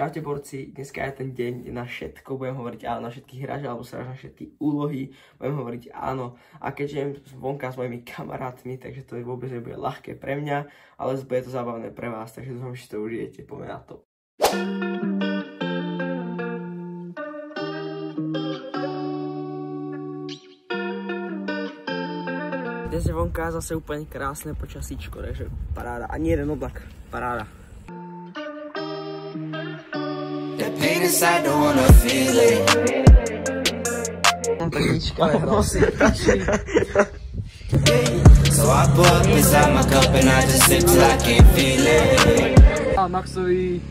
Čaute borci, dneska je ten deň na všetko, budem hovoriť áno na všetky hráče alebo sa na všetky úlohy, budem hovoriť áno a keďže idem vonka s mojimi kamarátmi, takže to vôbec nebude ľahké pre mňa, ale bude to zábavné pre vás, takže dúfam, že to užijete, poďme na to. Dnes je vonka zase úplne krásne počasíčko, takže paráda, ani jeden oblak, paráda. Inside, don't wanna feel it. So I pour up inside my cup and I just sip till I can't feel it. A Maxovi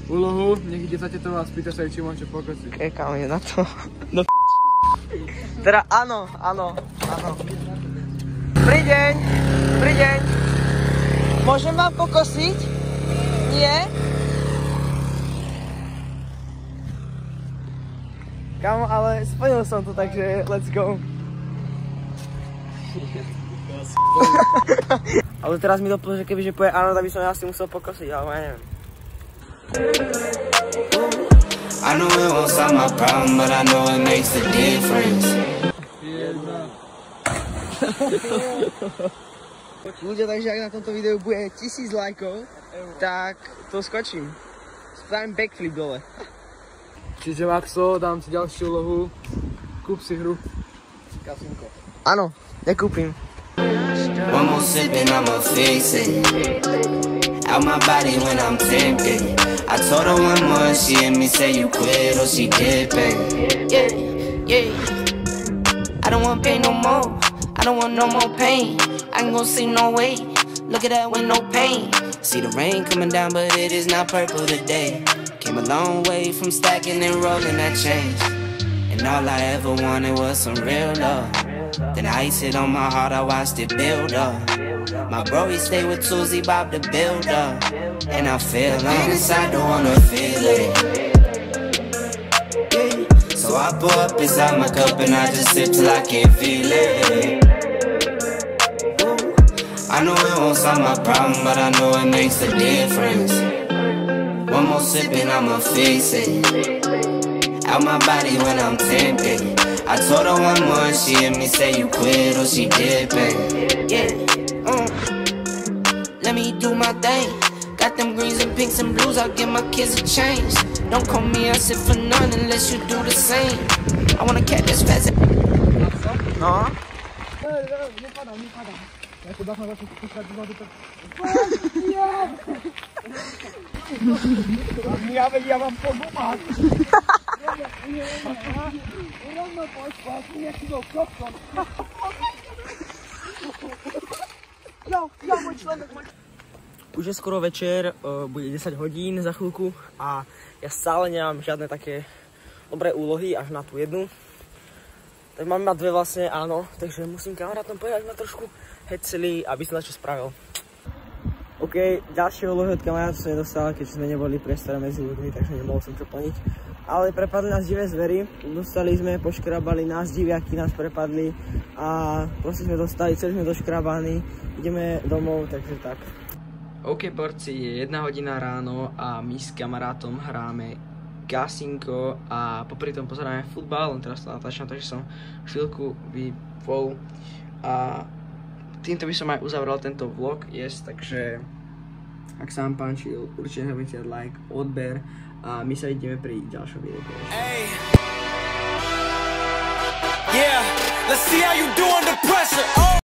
úlohu, nech ide za tetou a spýta sa, či mám čo pokosiť. Kekám je na to. No teda áno. Dobrý deň. Môžem vám pokosiť? Nie? Kámo, ale splnil som to, takže let's go. Ale teraz mi doplň, že kebyže povie áno, tak by som ja si musel pokosiť, ale ja neviem. I know it won't solve my problem, but I know it makes a difference. Ľudia, takže ak na tomto videu bude 1000 lajkov, tak to skočím. Spravím backflip dole. Čiže Maxo, dám ti ďalšiu úlohu. Kúp si hru. Kasinko. Áno, nekúpim. One more sip and I'ma fix it. Out my body when I'm tempted. I told her one more, she hear me say you quit or she dipping. Yeah. I don't want pain no more. I don't want no more pain. I ain't gon' see no way. Look at that with no pain. See the rain coming down, but it is not purple today. Came a long way from stacking and rolling that change. And all I ever wanted was some real love. Then I iced it on my heart, I watched it build up. My bro, he stayed with Tuesday Bob to build up. And I feel inside, don't wanna feel it. So I pour up inside my cup and I just sip till I can't feel it. I know it won't solve my problem, but I know it makes a difference. One more sip and I'ma fix it. Out my body when I'm tempted. I told her one more, she hear me say you quit or she dipping. Yeah, let me do my thing. Got them greens and pinks and blues, I'll give my kids a change. Don't call me a sip for none unless you do the same. I wanna catch this fast. No. Ja mam pogumać. Už je skoro večer, bude 10 hodín za chvíľku a ja stále nemám žiadne také dobré úlohy, až na tú jednu. Tak mám iba dve vlastne, áno, takže musím kamarátom povedať, ma trošku heceli, aby som čo spravil. OK, ďalšie úlohy od kamarátov som nedostal, keďže sme neboli priestore medzi ľuďmi, takže nemohol som čo plniť. Ale prepadli nás divé zvery, dostali sme, poškrabali nás, diviaky nás prepadli a proste sme dostali, celý sme doškrabaní, ideme domov, takže tak. OK, borci, je 1 hodina ráno a my s kamarátom hráme Kasinko a popri tom pozeráme futbal, len teraz to natáčam, takže som chvíľku vypol a týmto by som aj uzavrel tento vlog, takže ak sa vám páčil, určite nebudete dať like, odber a my sa vidíme pri ďalšom videu. Hey. Yeah, let's see how you do